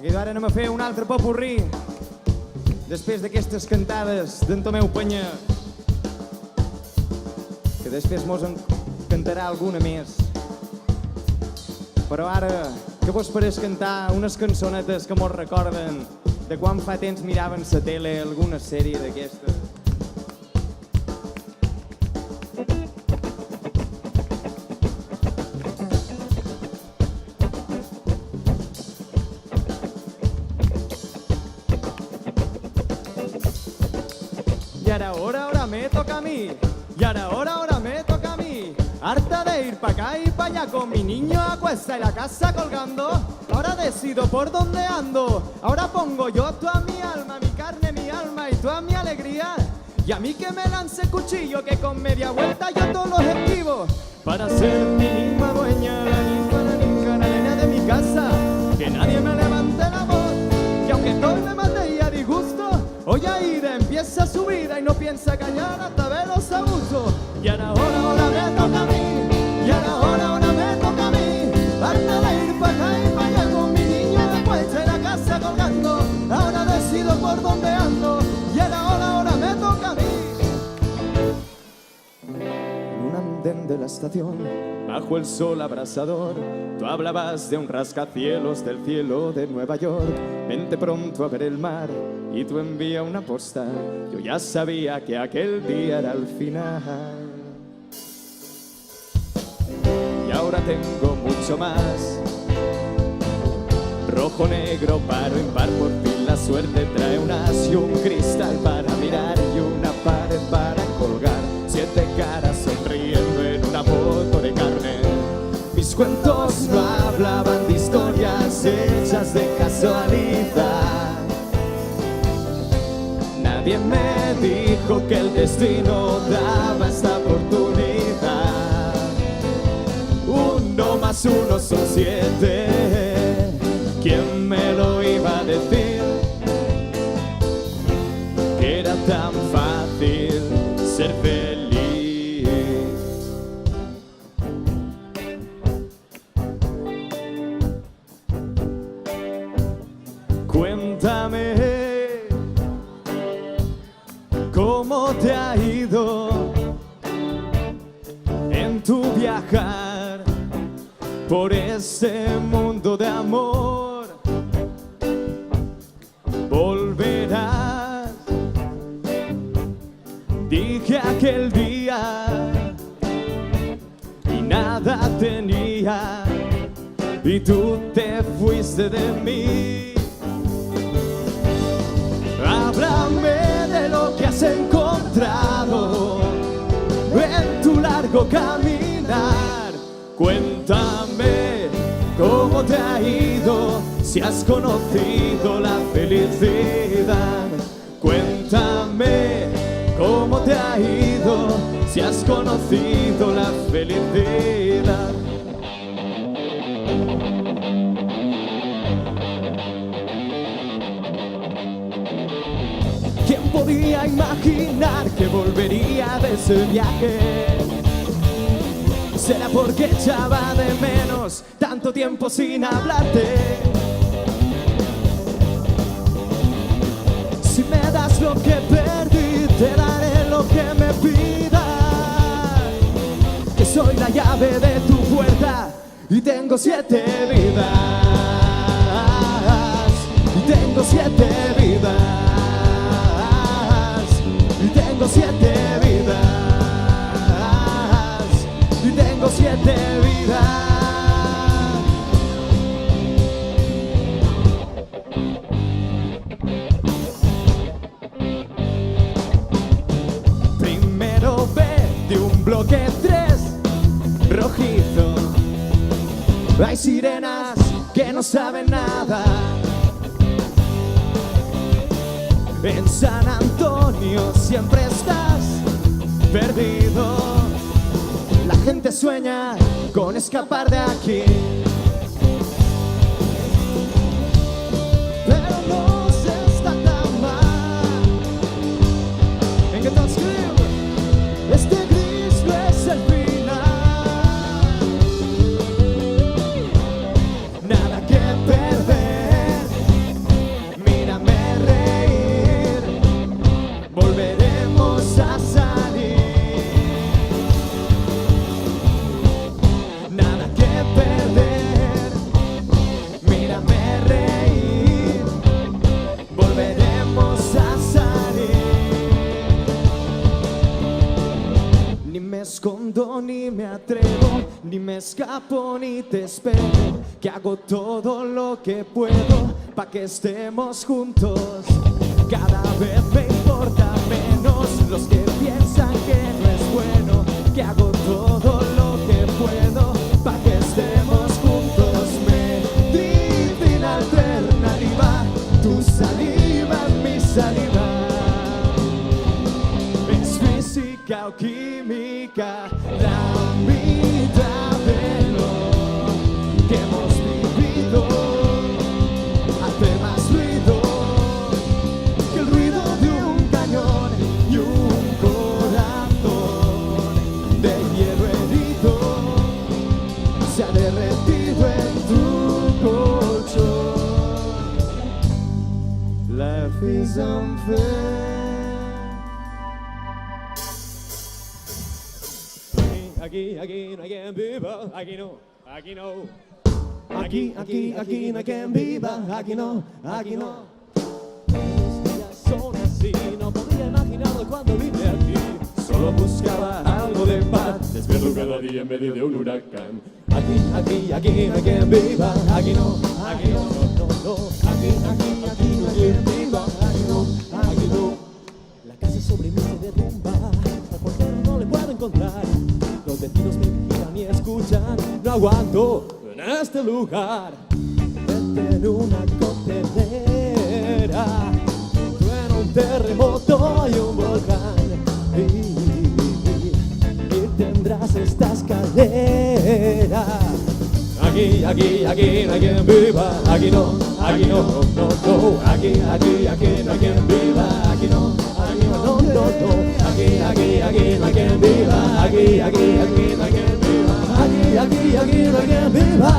I ara anem a fer un altre popurrí després d'aquestes cantades d'en Tomeu Penya, que després mos en cantarà alguna més. Però ara, què vos pareix cantar unes cançonetes que mos recorden de quan fa temps miraven la tele, alguna sèrie d'aquestes? Y ahora me toca a mí, y ahora me toca a mí. Harta de ir pa' acá y pa' allá con mi niño a cuesta y la casa colgando. Ahora decido por dónde ando. Ahora pongo yo toda mi alma, mi carne, mi alma y toda mi alegría. Y a mí que me lance cuchillo, que con media vuelta yo todos los esquivo. Para ser mi misma dueña, la ninfa, la niña de mi casa. Que nadie me levante la voz, que aunque estoy me mate y a disgusto. Hoy Aida empieza su vida y no piensa callar hasta ver los abusos. Y ahora me toca a mí, y ahora me toca a mí. Harta de ir pa' acá y pa' allá con mi niño después de la casa colgando. Ahora decido por dónde ando, y ahora me toca a mí. En un andén de la estación, bajo el sol abrasador, tú hablabas de un rascacielos del cielo de Nueva York. Vente pronto a ver el mar y tú envía una postal. Yo ya sabía que aquel día era el final. Y ahora tengo mucho más. Rojo, negro, paro, impar, por fin la suerte trae un as y un cristal para mirar y una pared para colgar. 7 caras sonriendo en una foto de carne. Mis cuentos no hablaban de historias hechas de casualidad. Nadie me dijo que el destino daba esta oportunidad. 1 más 1 son 7. ¿Quién me lo iba a decir? Que era tan fácil ser feliz. Cuéntame cómo te ha ido en tu viajar por ese mundo de amor. Volverás, dije aquel día, y nada tenía, y tú te fuiste de mí. Háblame de lo que has encontrado en tu largo caminar. Cuéntame cómo te ha ido, si has conocido la felicidad. Cuéntame cómo te ha ido, si has conocido la felicidad. ¿Quién podía imaginar que volvería de ese viaje? ¿Será porque echaba de menos tanto tiempo sin hablarte? Si me das lo que perdí, te daré lo que me pidas. Que soy la llave de tu puerta y tengo 7 vidas. Y tengo 7 vidas. Y tengo 7 vidas. Y tengo 7 vidas. Primero ve de un bloque 3 rojizo. Hay sirenas que no saben nada. En San Antonio siempre estás perdido. La gente sueña con escapar de aquí, pero no se está tan mal. En que tal este gris no es el final. Nada que perder, volveremos a salir. Nada que perder, mírame reír, volveremos a salir. Ni me escondo ni me atrevo, ni me escapo ni te espero, que hago todo lo que puedo pa' que estemos juntos. Cada vez me importa menos los que piensan que no es bueno, que hago todo lo que puedo pa' que estemos juntos. Medicina alternativa, tu saliva es mi saliva. Es física o química, la mitad de lo que hemos vivido hace más ruido que el ruido de un cañón y un corazón de hierro herido se ha derretido en tu colchón. Life is unfair. Aquí no hay quien viva, aquí no, aquí no. Aquí no hay quien viva, aquí no, aquí no. Los días son así, no podía imaginarlo cuando vine aquí. Solo buscaba algo de paz, despierto cada día en medio de un huracán. Aquí no hay quien viva, aquí no, no. Aquí no hay quien viva, aquí no. La casa sobre mí se derrumba, al portero no le puedo encontrar. Los vecinos me miran y escuchan, no aguanto en este lugar. Vete en una contenera, truena un terremoto y un volcán, y tendrás esta escalera. Aquí no hay quien viva, aquí no, no. Aquí no hay quien viva, aquí no, no. Aquí no hay quien viva, aquí no hay quien viva, aquí no hay quien viva.